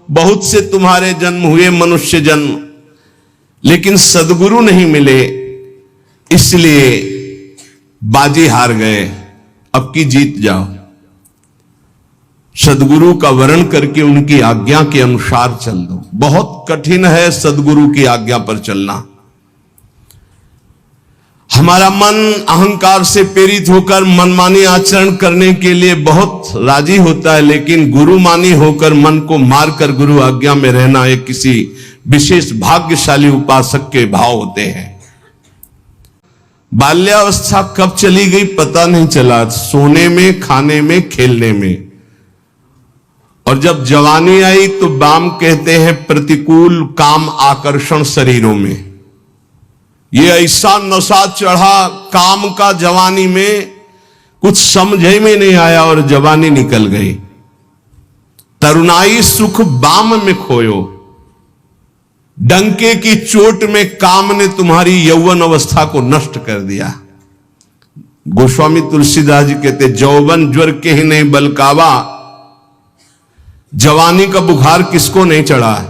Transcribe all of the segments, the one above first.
बहुत से तुम्हारे जन्म हुए मनुष्य जन्म, लेकिन सदगुरु नहीं मिले, इसलिए बाजी हार गए। अब की जीत जाओ। सदगुरु का वर्ण करके उनकी आज्ञा के अनुसार चल दो। बहुत कठिन है सदगुरु की आज्ञा पर चलना। हमारा मन अहंकार से प्रेरित होकर मनमानी आचरण करने के लिए बहुत राजी होता है, लेकिन गुरुमानी होकर मन को मारकर गुरु आज्ञा में रहना एक किसी विशेष भाग्यशाली उपासक के भाव होते हैं। बाल्यावस्था कब चली गई पता नहीं चला, सोने में, खाने में, खेलने में। और जब जवानी आई तो बाम कहते हैं प्रतिकूल काम आकर्षण शरीरों में। ये ऐसा नशा चढ़ा काम का जवानी में, कुछ समझे में नहीं आया और जवानी निकल गई। तरुणाई सुख बाम में खोयो, डंके की चोट में काम ने तुम्हारी यौवन अवस्था को नष्ट कर दिया। गोस्वामी तुलसीदास जी कहते जौवन ज्वर के ही नहीं बलकावा, जवानी का बुखार किसको नहीं चढ़ा है?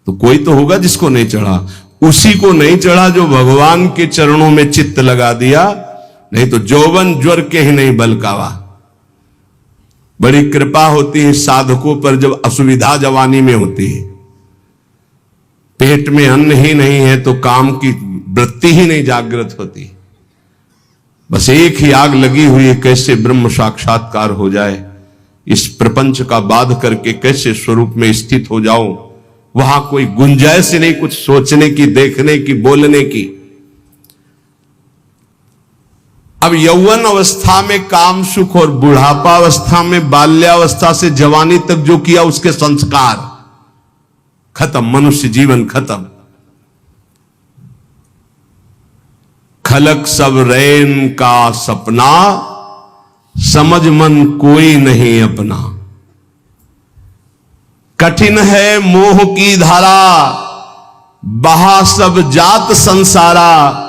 तो कोई तो होगा जिसको नहीं चढ़ा। उसी को नहीं चढ़ा जो भगवान के चरणों में चित्त लगा दिया, नहीं तो जौवन ज्वर के ही नहीं बलकावा। बड़ी कृपा होती है साधकों पर जब असुविधा जवानी में होती है। पेट में अन्न ही नहीं है तो काम की वृत्ति ही नहीं जागृत होती। बस एक ही आग लगी हुई है, कैसे ब्रह्म साक्षात्कार हो जाए, इस प्रपंच का बाध करके कैसे स्वरूप में स्थित हो जाओ। वहां कोई गुंजाइश नहीं कुछ सोचने की, देखने की, बोलने की। अब यौवन अवस्था में काम सुख और बुढ़ापा अवस्था में, बाल्यावस्था से जवानी तक जो किया उसके संस्कार खत्म, मनुष्य जीवन खत्म। खलक सब रैन का सपना, समझ मन कोई नहीं अपना। कठिन है मोह की धारा, बहा सब जात संसारा।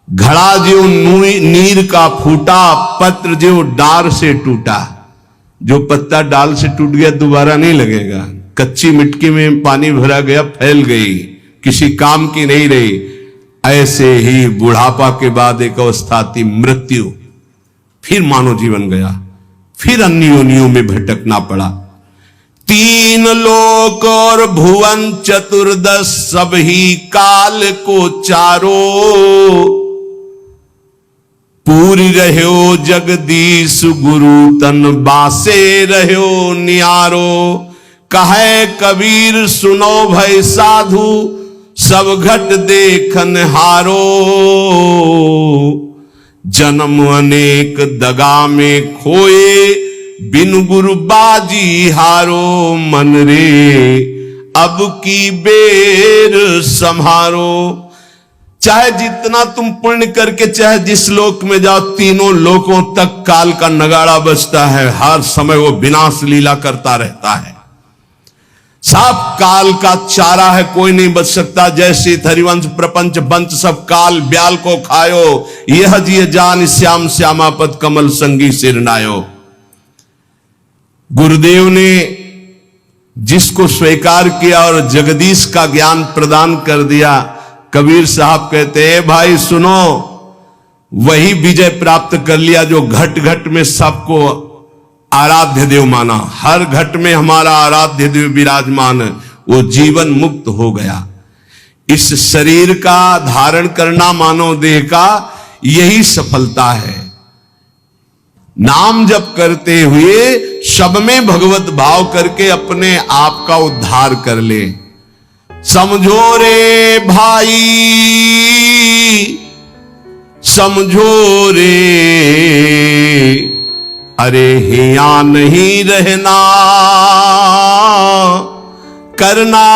घड़ा जो नीर का फूटा, पत्र जो डार से टूटा। जो पत्ता डाल से टूट गया दोबारा नहीं लगेगा। कच्ची मिट्टी में पानी भरा गया, फैल गई, किसी काम की नहीं रही। ऐसे ही बुढ़ापा के बाद एक अवस्था आती मृत्यु, फिर मानव जीवन गया, फिर अन्य योनियों में भटकना पड़ा। तीन लोक और भुवन चतुर्दश, सब ही काल को चारो। पूरी रहो जगदीश गुरु तन, बासे रहो नियारो। कहे कबीर सुनो भय साधु, सब घट देखन हारो। जन्म अनेक दगा में खोए, बिन गुरु बाजी हारो। मन रे अब की बेर संहारो। चाहे जितना तुम पुण्य करके चाहे जिस लोक में जाओ, तीनों लोकों तक काल का नगाड़ा बजता है। हर समय वो विनाश लीला करता रहता है। सब काल का चारा है, कोई नहीं बच सकता। जैसे हरिवंश प्रपंच बंच सब काल ब्याल को खायो। यह जिय जान श्याम श्यामापद, कमल संगी सिरनायो। गुरुदेव ने जिसको स्वीकार किया और जगदीश का ज्ञान प्रदान कर दिया, कबीर साहब कहते हैं भाई सुनो, वही विजय प्राप्त कर लिया जो घट घट में सबको आराध्य देव माना। हर घट में हमारा आराध्य देव विराजमान है। वो जीवन मुक्त हो गया। इस शरीर का धारण करना मानव देह का यही सफलता है। नाम जप करते हुए सब में भगवत भाव करके अपने आप का उद्धार कर ले। समझो रे भाई, समझो रे, अरे हिया नहीं रहना, करना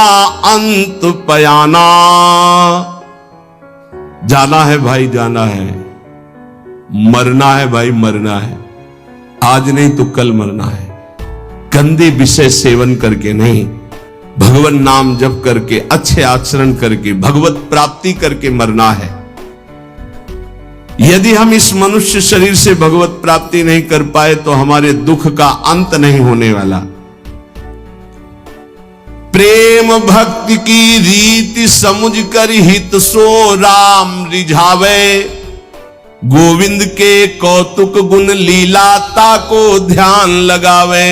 अंत पयाना। जाना है भाई जाना है, मरना है भाई मरना है। आज नहीं तो कल मरना है। गंदे विषय सेवन करके नहीं, भगवान नाम जप करके, अच्छे आचरण करके, भगवत प्राप्ति करके मरना है। यदि हम इस मनुष्य शरीर से भगवत प्राप्ति नहीं कर पाए तो हमारे दुख का अंत नहीं होने वाला। प्रेम भक्ति की रीति समुझ कर हित सो राम रिझावे। गोविंद के कौतुक गुण लीलाता को ध्यान लगावे।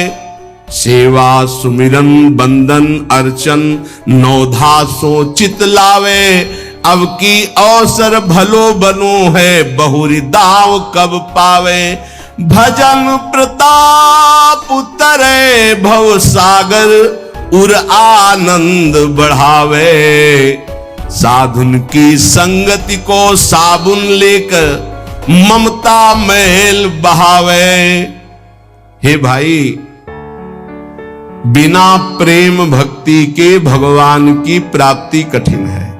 सेवा सुमिरन बंदन अर्चन नौधा सो चित लावे। अब की अवसर भलो बनो है बहुरी दाव कब पावे। भजन प्रताप उतरे भव सागर उर आनंद बढ़ावे। साधुन की संगति को साबुन लेकर ममता मैल बहावे। हे भाई, बिना प्रेम भक्ति के भगवान की प्राप्ति कठिन है।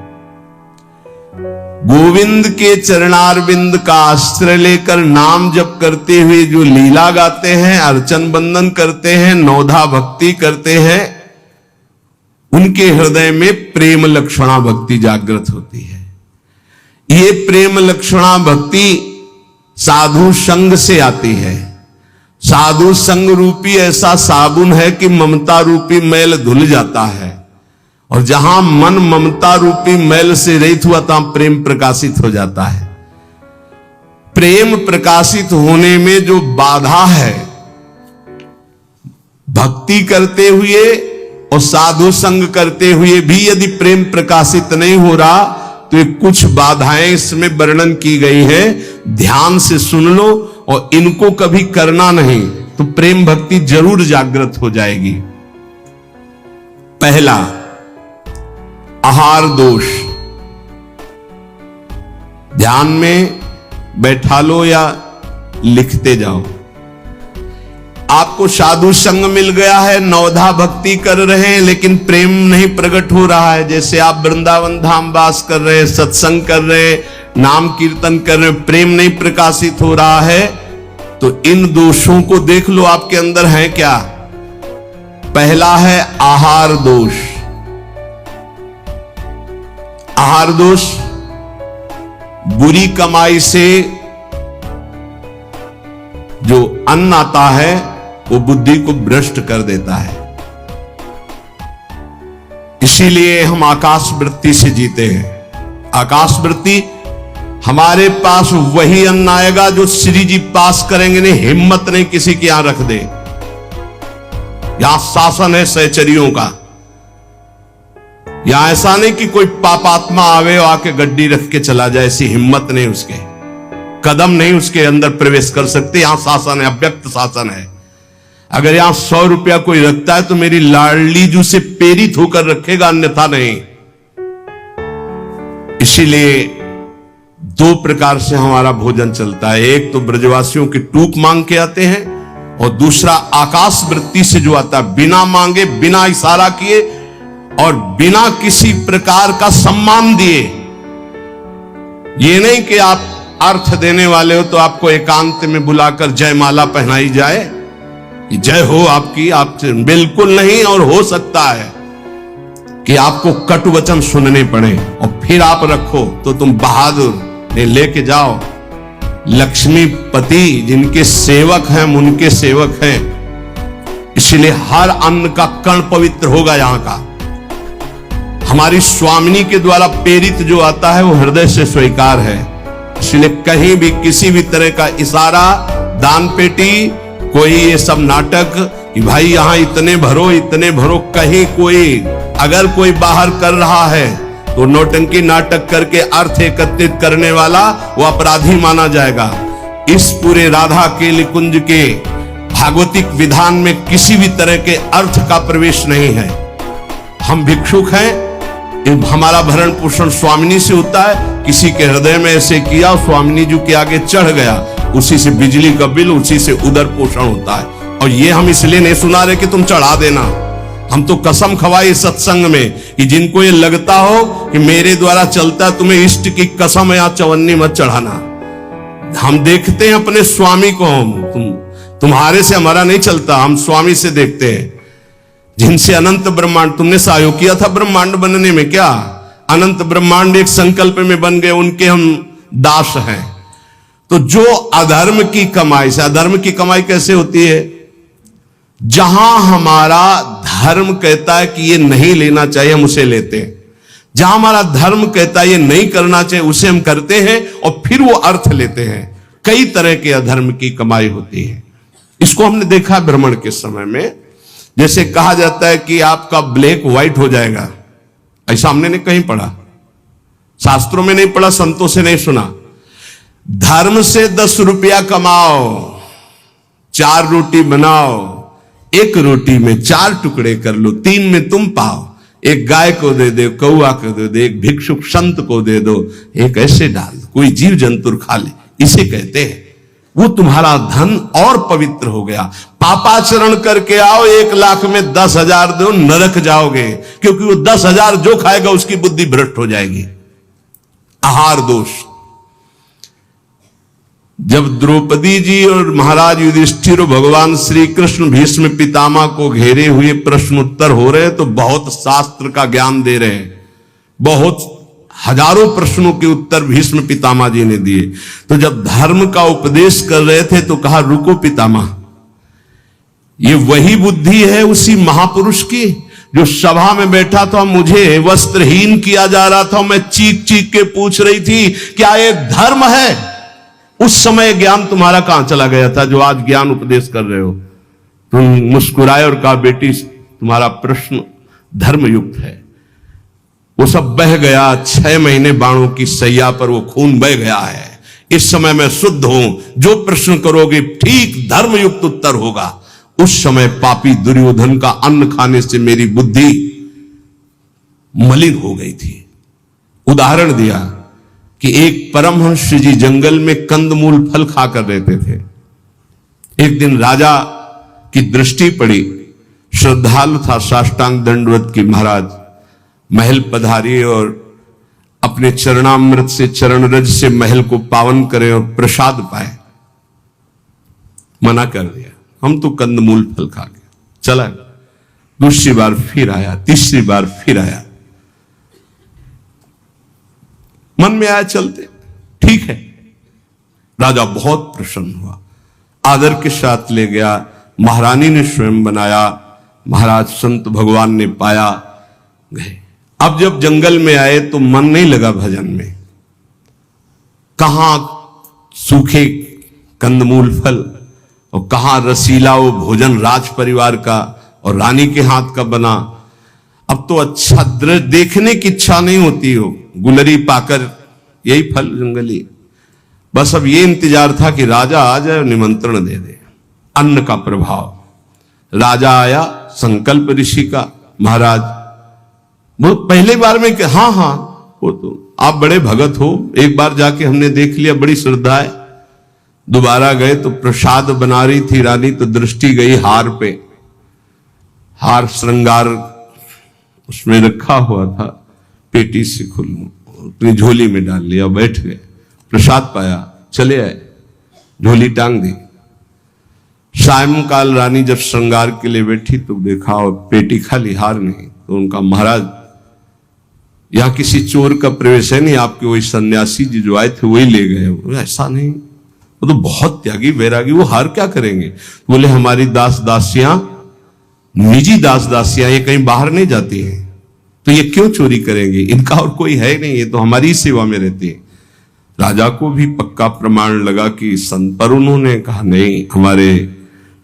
गोविंद के चरणारविंद का आश्रय लेकर नाम जप करते हुए जो लीला गाते हैं, अर्चन बंदन करते हैं, नौधा भक्ति करते हैं, उनके हृदय में प्रेम लक्षणा भक्ति जागृत होती है। ये प्रेम लक्षणा भक्ति साधु संग से आती है। साधु संग रूपी ऐसा साबुन है कि ममता रूपी मैल धुल जाता है, और जहां मन ममता रूपी मैल से रहित हुआ तहां प्रेम प्रकाशित हो जाता है। प्रेम प्रकाशित होने में जो बाधा है, भक्ति करते हुए और साधु संग करते हुए भी यदि प्रेम प्रकाशित नहीं हो रहा, तो ये कुछ बाधाएं इसमें वर्णन की गई है। ध्यान से सुन लो, और इनको कभी करना नहीं तो प्रेम भक्ति जरूर जागृत हो जाएगी। पहला, आहार दोष। ध्यान में बैठा लो या लिखते जाओ। आपको साधु संग मिल गया है, नौधा भक्ति कर रहे हैं, लेकिन प्रेम नहीं प्रकट हो रहा है। जैसे आप वृंदावन धाम वास कर रहे हैं, सत्संग कर रहे हैं, नाम कीर्तन कर रहे हैं, प्रेम नहीं प्रकाशित हो रहा है, तो इन दोषों को देख लो आपके अंदर है क्या। पहला है आहार दोष। आहार दोष बुरी कमाई से जो अन्न आता है वो बुद्धि को भ्रष्ट कर देता है। इसीलिए हम आकाश वृत्ति से जीते हैं। आकाश वृत्ति, हमारे पास वही अन्न आएगा जो श्री जी पास करेंगे। नहीं, हिम्मत नहीं किसी के यहां रख दे। यहां शासन है सहचरियों का। यहां ऐसा नहीं कि कोई पापात्मा आवे और आके गड्डी रख के चला जाए, ऐसी हिम्मत नहीं, उसके कदम नहीं उसके अंदर प्रवेश कर सकते। यहां शासन है, अव्यक्त शासन है। अगर यहां 100 रुपया कोई रखता है तो मेरी लाडली जू से प्रेरित होकर रखेगा, अन्यथा नहीं। इसीलिए दो प्रकार से हमारा भोजन चलता है। एक तो ब्रजवासियों की टूक मांग के आते हैं, और दूसरा आकाश वृत्ति से जो आता है, बिना मांगे, बिना इशारा किए और बिना किसी प्रकार का सम्मान दिए। ये नहीं कि आप अर्थ देने वाले हो तो आपको एकांत में बुलाकर जयमाला पहनाई जाए कि जय हो आपकी, आपसे बिल्कुल नहीं। और हो सकता है कि आपको कटु वचन सुनने पड़े और फिर आप रखो तो तुम बहादुर ने लेके जाओ। लक्ष्मीपति जिनके सेवक हैं, उनके सेवक हैं, इसलिए हर अन्न का कण पवित्र होगा यहां का। हमारी स्वामिनी के द्वारा प्रेरित जो आता है वो हृदय से स्वीकार है। इसलिए कहीं भी किसी भी तरह का इशारा, दान पेटी, कोई ये सब नाटक कि भाई यहां इतने भरो, इतने भरो, कहीं कोई अगर कोई बाहर कर रहा है तो नौटंकी नाटक करके अर्थ एकत्रित करने वाला वो अपराधी माना जाएगा। इस पूरे राधा केली कुंज के भागवतिक विधान में किसी भी तरह के अर्थ का प्रवेश नहीं है। हम भिक्षुक हैं, हमारा भरण पोषण स्वामिनी से होता है। किसी के हृदय में ऐसे किया, स्वामिनी जी के आगे चढ़ गया, उसी से बिजली का बिल, उसी से उदर पोषण होता है। और ये हम इसलिए नहीं सुना रहे कि तुम चढ़ा देना। हम तो कसम खवाई सत्संग में कि जिनको ये लगता हो कि मेरे द्वारा चलता है, तुम्हें इष्ट की कसम या चवन्नी मत चढ़ाना। हम देखते हैं अपने स्वामी को, तुम्हारे से हमारा नहीं चलता, हम स्वामी से देखते हैं जिनसे अनंत ब्रह्मांड। तुमने सहयोग किया था ब्रह्मांड बनने में, क्या अनंत ब्रह्मांड एक संकल्प में बन गए, उनके हम दास हैं। तो जो अधर्म की कमाई से, अधर्म की कमाई कैसे होती है? जहां हमारा धर्म कहता है कि ये नहीं लेना चाहिए, हम उसे लेते हैं। जहां हमारा धर्म कहता है ये नहीं करना चाहिए, उसे हम करते हैं और फिर वो अर्थ लेते हैं। कई तरह के अधर्म की कमाई होती है। इसको हमने देखा भ्रमण के समय में। जैसे कहा जाता है कि आपका ब्लैक व्हाइट हो जाएगा, ऐसा हमने नहीं कहीं पढ़ा, शास्त्रों में नहीं पढ़ा, संतों से नहीं सुना। धर्म से 10 रुपया कमाओ, 4 रोटी बनाओ, 1 रोटी में 4 टुकड़े कर लो, 3 में तुम पाओ, एक गाय को दे दो, कौआ को दे दो, एक भिक्षुक संत को दे दो, एक ऐसे डाल दो, कोई जीव जंतु खा ले, इसे कहते हैं। वो तुम्हारा धन और पवित्र हो गया। पापाचरण करके आओ, 1 लाख में 10,000 दो, नरक जाओगे, क्योंकि वो 10,000 जो खाएगा उसकी बुद्धि भ्रष्ट हो जाएगी। आहार दोष। जब द्रौपदी जी और महाराज युधिष्ठिर और भगवान श्री कृष्ण भीष्म पितामह को घेरे हुए प्रश्नोत्तर हो रहे, तो बहुत शास्त्र का ज्ञान दे रहे हैं, बहुत हजारों प्रश्नों के उत्तर भीष्म पितामह जी ने दिए। तो जब धर्म का उपदेश कर रहे थे तो कहा, रुको पितामह, ये वही बुद्धि है उसी महापुरुष की जो सभा में बैठा था, मुझे वस्त्रहीन किया जा रहा था, मैं चीख चीख के पूछ रही थी क्या ये धर्म है? उस समय ज्ञान तुम्हारा कहां चला गया था जो आज ज्ञान उपदेश कर रहे हो? तुम मुस्कुराए और कहा, बेटी तुम्हारा प्रश्न धर्मयुक्त है। वो सब बह गया, 6 महीने बाणों की सैया पर वो खून बह गया है। इस समय मैं शुद्ध हूं, जो प्रश्न करोगे ठीक धर्मयुक्त उत्तर होगा। उस समय पापी दुर्योधन का अन्न खाने से मेरी बुद्धि मलिन हो गई थी। उदाहरण दिया कि एक परमहंस जी जंगल में कंदमूल फल खाकर रहते थे। एक दिन राजा की दृष्टि पड़ी, श्रद्धालु था, साष्टांग दंडवत की महाराज महल पधारी और अपने चरणामृत से, चरण रज से महल को पावन करें और प्रसाद पाए। मना कर दिया, हम तो कंदमूल फल खा गए। चला, दूसरी बार फिर आया, तीसरी बार फिर आया। मन में आया चलते, ठीक है। राजा बहुत प्रसन्न हुआ, आदर के साथ ले गया। महारानी ने स्वयं बनाया, महाराज संत भगवान ने पाया, गए। अब जब जंगल में आए तो मन नहीं लगा भजन में। कहां सूखे कंदमूल फल और कहां रसीला वो भोजन राज परिवार का और रानी के हाथ का बना। अब तो अच्छा दृश्य देखने की इच्छा नहीं होती हो, गुलरी पाकर यही फल जंगली। बस अब ये इंतजार था कि राजा आ जाए और निमंत्रण दे दे। अन्न का प्रभाव। राजा आया, संकल्प ऋषि का, महाराज वो पहले बार में कि हाँ हाँ वो तो आप बड़े भगत हो, एक बार जाके हमने देख लिया, बड़ी श्रद्धा है। दोबारा गए तो प्रसाद बना रही थी रानी, तो दृष्टि गई हार पे। हार श्रृंगार उसमें रखा हुआ था, पेटी से खुल अपनी झोली में डाल लिया, बैठ गए, प्रसाद पाया, चले आए, झोली टांग दी। सायंकाल रानी जब श्रृंगार के लिए बैठी तो देखा और पेटी खाली, हार नहीं। तो उनका, महाराज यहां किसी चोर का प्रवेश है नहीं, आपके वही सन्यासी जी जो आए थे वही ले गए। ऐसा नहीं, वो तो बहुत त्यागी वैरागी, वो हार क्या करेंगे? बोले हमारी दास दासियां, निजी दास दासियां, ये कहीं बाहर नहीं जाती हैं, तो ये क्यों चोरी करेंगे? इनका और कोई है नहीं, ये तो हमारी सेवा में रहती है। राजा को भी पक्का प्रमाण लगा कि संत, पर उन्होंने कहा नहीं, हमारे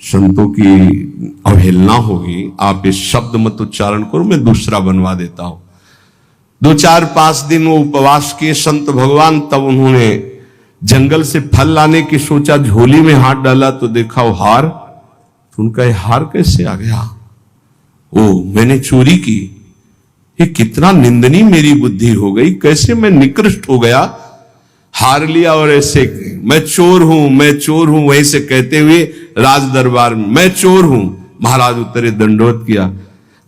संतों की अवहेलना होगी, आप इस शब्द मत उच्चारण करो, मैं दूसरा बनवा देता हूं। 2-4-5 दिन वो उपवास किए संत भगवान, तब उन्होंने जंगल से फल लाने की सोचा, झोली में हाथ डाला तो देखा वो हार। तो उनका ये हार कैसे आ गया? ओ, मैंने चोरी की, ये कितना निंदनीय मेरी बुद्धि हो गई, कैसे मैं निकृष्ट हो गया। हार लिया और ऐसे, मैं चोर हूं, मैं चोर हूं, वहीं से कहते हुए राज दरबार में, मैं चोर हूं। महाराज उतरे, दंडवत किया,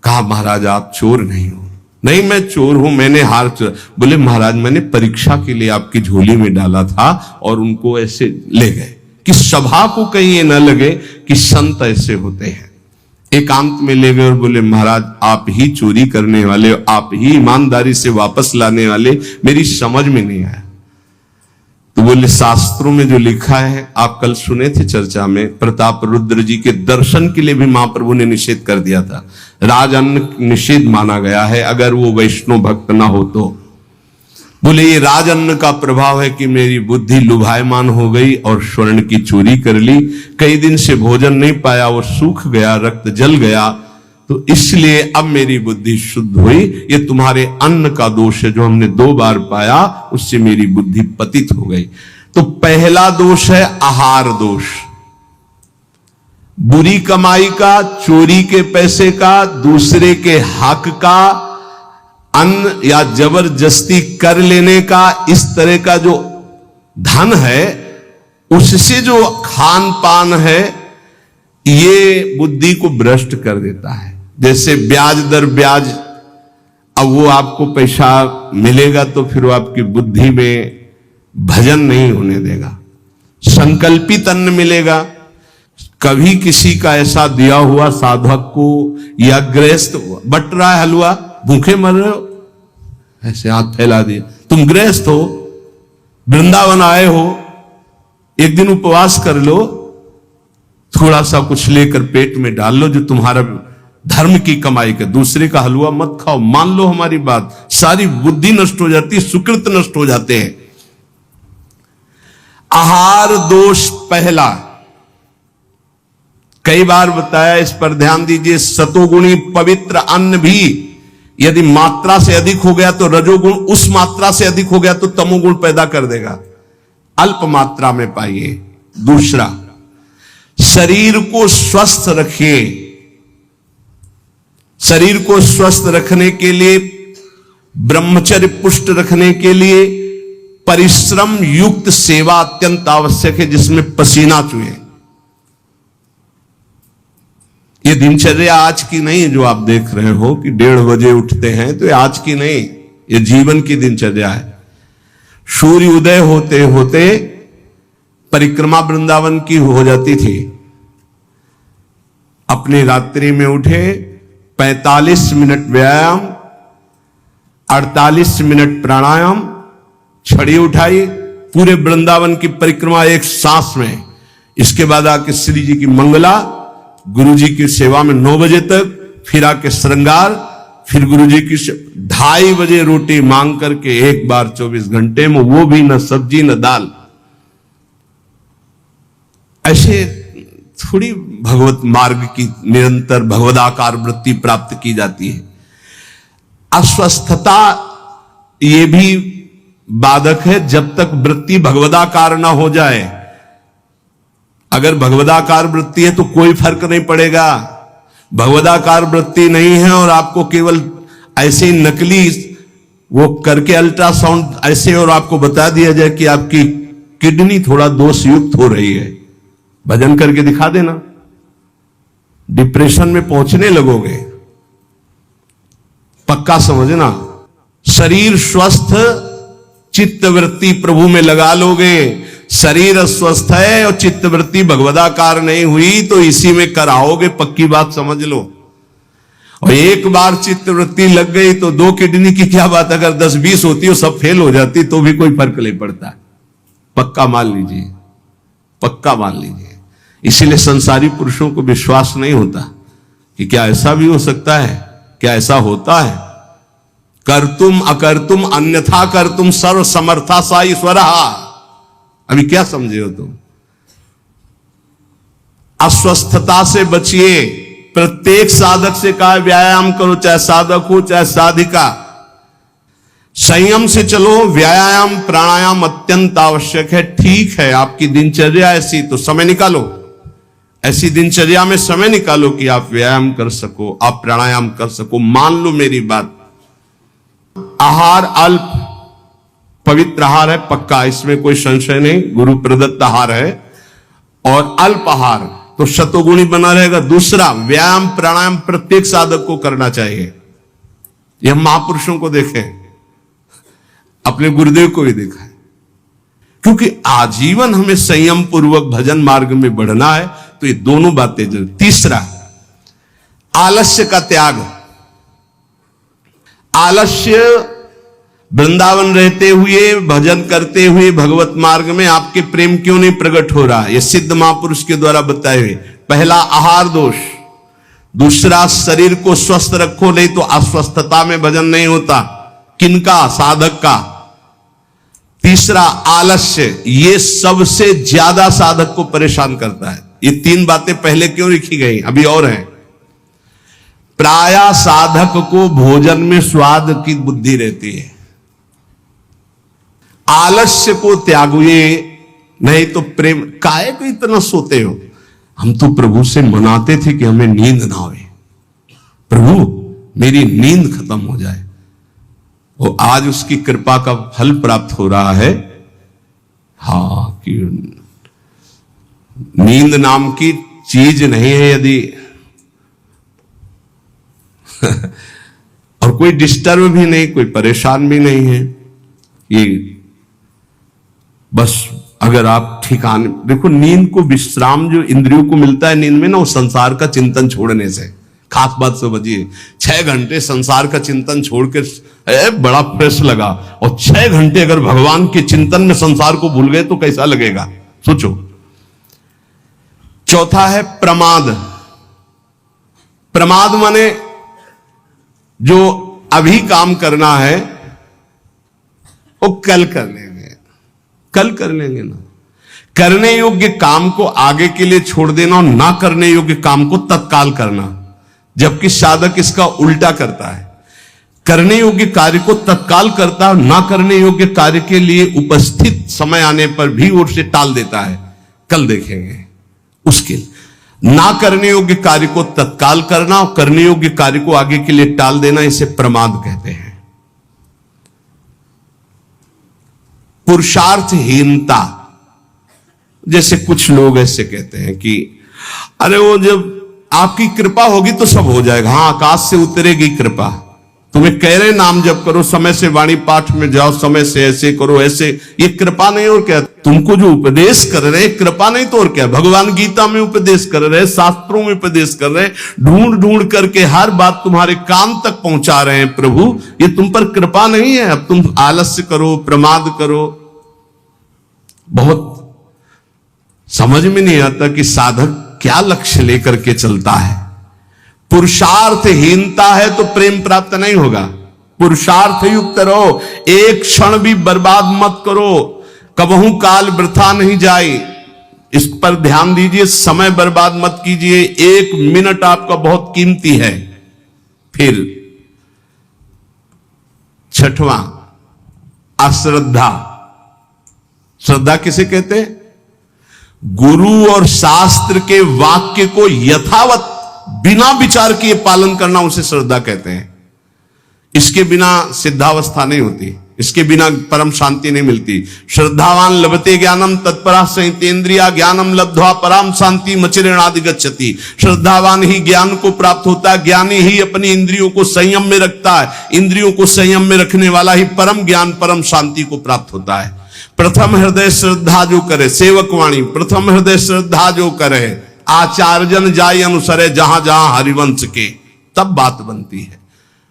कहा महाराज आप चोर नहीं हो। नहीं मैं चोर हूं, मैंने हार चोर। बोले महाराज मैंने परीक्षा के लिए आपकी झोली में डाला था और उनको ऐसे ले गए, कि सभा को कहीं ये न लगे कि संत ऐसे होते हैं। एकांत में ले गए और बोले महाराज आप ही चोरी करने वाले, आप ही ईमानदारी से वापस लाने वाले, मेरी समझ में नहीं आया। तो बोले शास्त्रों में जो लिखा है, आप कल सुने थे चर्चा में, प्रताप रुद्र जी के दर्शन के लिए भी महाप्रभु ने निषेध कर दिया था। राजअन्न निषेध माना गया है अगर वो वैष्णव भक्त ना हो तो। बोले ये राजअन्न का प्रभाव है कि मेरी बुद्धि लुभायमान हो गई और स्वर्ण की चोरी कर ली, कई दिन से भोजन नहीं पाया, वो सूख गया, रक्त जल गया, तो इसलिए अब मेरी बुद्धि शुद्ध हुई। ये तुम्हारे अन्न का दोष है जो हमने 2 बार पाया, उससे मेरी बुद्धि पतित हो गई। तो पहला दोष है आहार दोष, बुरी कमाई का, चोरी के पैसे का, दूसरे के हक का, अन्न या जबरदस्ती कर लेने का, इस तरह का जो धन है उससे जो खान पान है ये बुद्धि को भ्रष्ट कर देता है। जैसे ब्याज दर ब्याज, अब वो आपको पैसा मिलेगा तो फिर वो आपकी बुद्धि में भजन नहीं होने देगा। संकल्पित अन्न मिलेगा, कभी किसी का ऐसा दिया हुआ साधक को या गृहस्थ बट रहा है हलवा, भूखे मर रहे हो, ऐसे हाथ फैला दिया, तुम गृहस्थ हो, वृंदावन आए हो, एक दिन उपवास कर लो, थोड़ा सा कुछ लेकर पेट में डाल लो जो तुम्हारा धर्म की कमाई का, दूसरे का हलवा मत खाओ। मान लो हमारी बात, सारी बुद्धि नष्ट हो जाती, सुकृत नष्ट हो जाते हैं। आहार दोष पहला, कई बार बताया, इस पर ध्यान दीजिए। सतोगुणी पवित्र अन्न भी यदि मात्रा से अधिक हो गया तो रजोगुण, उस मात्रा से अधिक हो गया तो तमोगुण पैदा कर देगा। अल्प मात्रा में पाइए। दूसरा, शरीर को स्वस्थ रखिए। शरीर को स्वस्थ रखने के लिए, ब्रह्मचर्य पुष्ट रखने के लिए परिश्रम युक्त सेवा अत्यंत आवश्यक है, जिसमें पसीना चुए। ये दिनचर्या आज की नहीं है जो आप देख रहे हो कि 1:30 बजे उठते हैं, तो ये आज की नहीं, ये जीवन की दिनचर्या है। सूर्य उदय होते होते परिक्रमा वृंदावन की हो जाती थी। अपनी रात्रि में उठे, 45 मिनट व्यायाम, 48 मिनट प्राणायाम, छड़ी उठाई, पूरे वृंदावन की परिक्रमा एक सांस में। इसके बाद आके श्री जी की मंगला, गुरु जी की सेवा में 9 बजे तक, फिर आके श्रृंगार, फिर गुरु जी की 2:30 बजे रोटी मांग करके एक बार 24 घंटे में, वो भी न सब्जी न दाल। ऐसे थोड़ी भगवत मार्ग की निरंतर भगवदाकार वृत्ति प्राप्त की जाती है। अस्वस्थता ये भी बाधक है जब तक वृत्ति भगवदाकार ना हो जाए। अगर भगवदाकार वृत्ति है तो कोई फर्क नहीं पड़ेगा। भगवदाकार वृत्ति नहीं है और आपको केवल ऐसे ही नकली वो करके अल्ट्रासाउंड ऐसे और आपको बता दिया जाए कि आपकी किडनी थोड़ा दोष युक्त हो रही है, भजन करके दिखा देना, डिप्रेशन में पहुंचने लगोगे। पक्का समझना, शरीर स्वस्थ, चित्तवृत्ति प्रभु में लगा लोगे। शरीर अस्वस्थ है और चित्तवृत्ति भगवदाकार नहीं हुई तो इसी में कराओगे, पक्की बात समझ लो। और एक बार चित्तवृत्ति लग गई तो 2 किडनी की क्या बात, अगर 10-20 होती हो सब फेल हो जाती तो भी कोई फर्क नहीं पड़ता। पक्का मान लीजिए, पक्का मान लीजिए। इसीलिए संसारी पुरुषों को विश्वास नहीं होता कि क्या ऐसा भी हो सकता है, क्या ऐसा होता है। कर्तुम अकर्तुम अन्यथा कर्तुम सर्व समर्था सा ईश्वरः। अभी क्या समझे हो तुम? अस्वस्थता से बचिए। प्रत्येक साधक से कहा व्यायाम करो, चाहे साधक हो चाहे साधिका। संयम से चलो, व्यायाम प्राणायाम अत्यंत आवश्यक है। ठीक है, आपकी दिनचर्या ऐसी तो समय निकालो, ऐसी दिनचर्या में समय निकालो कि आप व्यायाम कर सको, आप प्राणायाम कर सको। मान लो मेरी बात। आहार अल्प पवित्र आहार है, पक्का, इसमें कोई संशय नहीं, गुरु प्रदत्त आहार है। और अल्प आहार तो शतोगुणी बना रहेगा। दूसरा, व्यायाम प्राणायाम प्रत्येक साधक को करना चाहिए। यह महापुरुषों को देखें, अपने गुरुदेव को भी देखा है, क्योंकि आजीवन हमें संयम पूर्वक भजन मार्ग में बढ़ना है, तो ये दोनों बातें जरूर। तीसरा, आलस्य का त्याग। आलस्य वृंदावन रहते हुए भजन करते हुए भगवत मार्ग में आपके प्रेम क्यों नहीं प्रकट हो रहा? ये सिद्ध महापुरुष के द्वारा बताए हुए। पहला आहार दोष, दूसरा शरीर को स्वस्थ रखो, नहीं तो अस्वस्थता में भजन नहीं होता। किनका? साधक का। तीसरा आलस्य, ये सबसे ज्यादा साधक को परेशान करता है। ये तीन बातें पहले क्यों लिखी गई? अभी और हैं। प्राय साधक को भोजन में स्वाद की बुद्धि रहती है। आलस्य को त्यागिए, नहीं तो प्रेम। काहे को इतना सोते हो? हम तो प्रभु से मनाते थे कि हमें नींद ना आए, प्रभु मेरी नींद खत्म हो जाए। वो आज उसकी कृपा का फल प्राप्त हो रहा है। हाँ, कि नींद नाम की चीज नहीं है यदि और कोई डिस्टर्ब भी नहीं, कोई परेशान भी नहीं है। ये बस अगर आप ठिकाने देखो, नींद को विश्राम जो इंद्रियों को मिलता है नींद में ना, वो संसार का चिंतन छोड़ने से। खास बात समझिए, 6 घंटे संसार का चिंतन छोड़ के बड़ा फ्रेश लगा, और 6 घंटे अगर भगवान के चिंतन में संसार को भूल गए तो कैसा लगेगा? सोचो। चौथा है प्रमाद। प्रमाद माने जो अभी काम करना है वो कल कर लेंगे, कल कर लेंगे ना। करने योग्य काम को आगे के लिए छोड़ देना और ना करने योग्य काम को तत्काल करना, जबकि साधक इसका उल्टा करता है। करने योग्य कार्य को तत्काल करता है, ना करने योग्य कार्य के लिए उपस्थित समय आने पर भी ओर से टाल देता है, कल देखेंगे। उसके ना करने योग्य कार्य को तत्काल करना और करने योग्य कार्य को आगे के लिए टाल देना, इसे प्रमाद कहते हैं। पुरुषार्थहीनता, जैसे कुछ लोग ऐसे कहते हैं कि अरे वो जब आपकी कृपा होगी तो सब हो जाएगा। हाँ, आकाश से उतरेगी कृपा। तुम्हें कह रहे नाम जप करो, समय से वाणी पाठ में जाओ, समय से ऐसे करो ऐसे, ये कृपा नहीं और क्या? तुमको जो उपदेश कर रहे हैं कृपा नहीं तो और क्या? भगवान गीता में उपदेश कर रहे हैं, शास्त्रों में उपदेश कर रहे हैं, ढूंढ ढूंढ करके हर बात तुम्हारे कान तक पहुंचा रहे हैं प्रभु। ये तुम पर कृपा नहीं है? अब तुम आलस्य करो, प्रमाद करो। बहुत समझ में नहीं आता कि साधक क्या लक्ष्य लेकर के चलता है। पुरुषार्थहीनता है तो प्रेम प्राप्त नहीं होगा। पुरुषार्थ युक्त रहो, एक क्षण भी बर्बाद मत करो, कबहू काल वृथा नहीं जाए, इस पर ध्यान दीजिए। समय बर्बाद मत कीजिए, 1 मिनट आपका बहुत कीमती है। फिर छठवां, अश्रद्धा। श्रद्धा किसे कहते हैं? गुरु और शास्त्र के वाक्य को यथावत बिना विचार किए पालन करना, उसे श्रद्धा कहते हैं। इसके बिना सिद्धावस्था नहीं होती, इसके बिना परम शांति नहीं मिलती। श्रद्धावान लभते ज्ञानम तत्परा संहितेन्द्रिया ज्ञानम लब्ध्वा पराम शांति मचिरेणादि गच्छति। श्रद्धावान ही ज्ञान को प्राप्त होता है, ज्ञानी ही अपनी इंद्रियों को संयम में रखता है, इंद्रियों को संयम में रखने वाला ही परम ज्ञान परम शांति को प्राप्त होता है। प्रथम हृदय श्रद्धा जो करे, सेवक वाणी, प्रथम हृदय श्रद्धा जो करे, आचार्यजन जाय अनुसरे जहां जहां हरिवंश के, तब बात बनती है।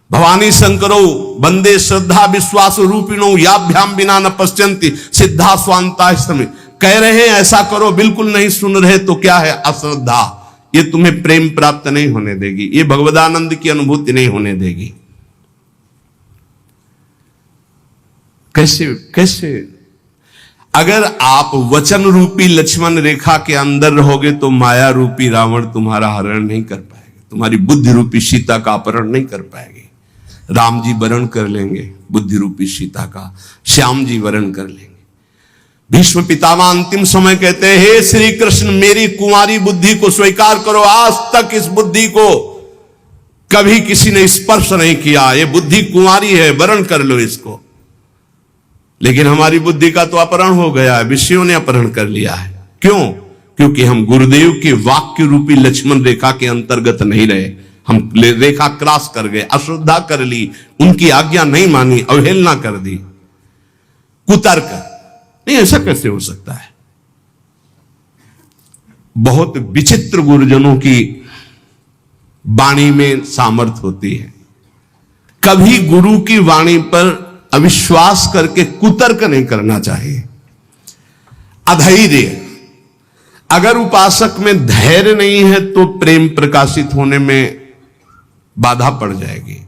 भवानी शंकरो बंदे श्रद्धा विश्वास रूपिणो याभ्याम बिना न पश्यन्ति सिद्धा स्वांता समय। कह रहे हैं ऐसा करो, बिल्कुल नहीं सुन रहे तो क्या है? अश्रद्धा। ये तुम्हें प्रेम प्राप्त नहीं होने देगी, ये भगवदानंद की अनुभूति नहीं होने देगी। कैसे? अगर आप वचन रूपी लक्ष्मण रेखा के अंदर रहोगे तो माया रूपी रावण तुम्हारा हरण नहीं कर पाएगा, तुम्हारी बुद्धि रूपी सीता का अपहरण नहीं कर पाएंगे। राम जी वरण कर लेंगे बुद्धि रूपी सीता का, श्याम जी वरण कर लेंगे। भीष्म पितामह अंतिम समय कहते हैं, हे श्री कृष्ण मेरी कुंवारी बुद्धि को स्वीकार करो। आज तक इस बुद्धि को कभी किसी ने स्पर्श नहीं किया, ये बुद्धि कुंवारी है, वरण कर लो इसको। लेकिन हमारी बुद्धि का तो अपहरण हो गया है, विषयों ने अपहरण कर लिया है। क्यों? क्योंकि हम गुरुदेव के वाक्य रूपी लक्ष्मण रेखा के अंतर्गत नहीं रहे, हम रेखा क्रॉस कर गए, अश्रद्धा कर ली, उनकी आज्ञा नहीं मानी, अवहेलना कर दी, कुतर्क। नहीं, ऐसा कैसे हो सकता है? बहुत विचित्र गुरुजनों की वाणी में सामर्थ्य होती है। कभी गुरु की वाणी पर अविश्वास करके कुतर्क नहीं करना चाहिए। अधैर्य, अगर उपासक में धैर्य नहीं है तो प्रेम प्रकाशित होने में बाधा पड़ जाएगी।